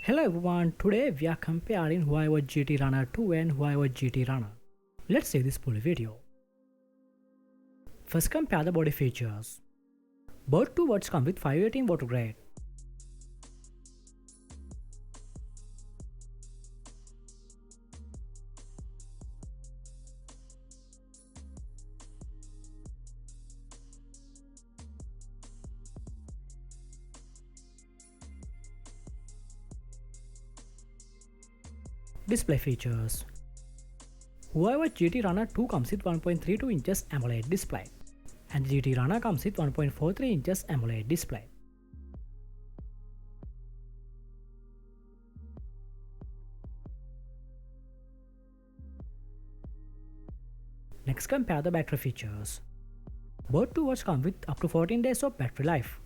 Hello everyone, today we are comparing Huawei Watch GT Runner 2 and Huawei Watch GT Runner. Let's see this full video. First compare the body features. Both two watches come with 518 watt grade. Display features. Huawei Watch GT Runner 2 comes with 1.32 inches AMOLED display and GT Runner comes with 1.43 inches AMOLED display. Next compare the battery features. Both two watches come with up to 14 days of battery life.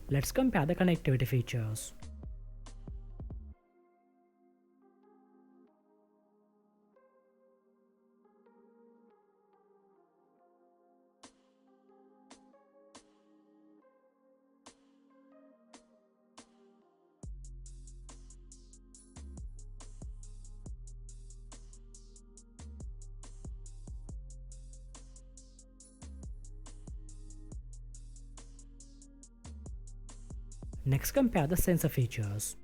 Let's compare the connectivity features. Next compare the sensor features.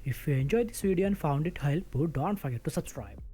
If you enjoyed this video and found it helpful, don't forget to subscribe.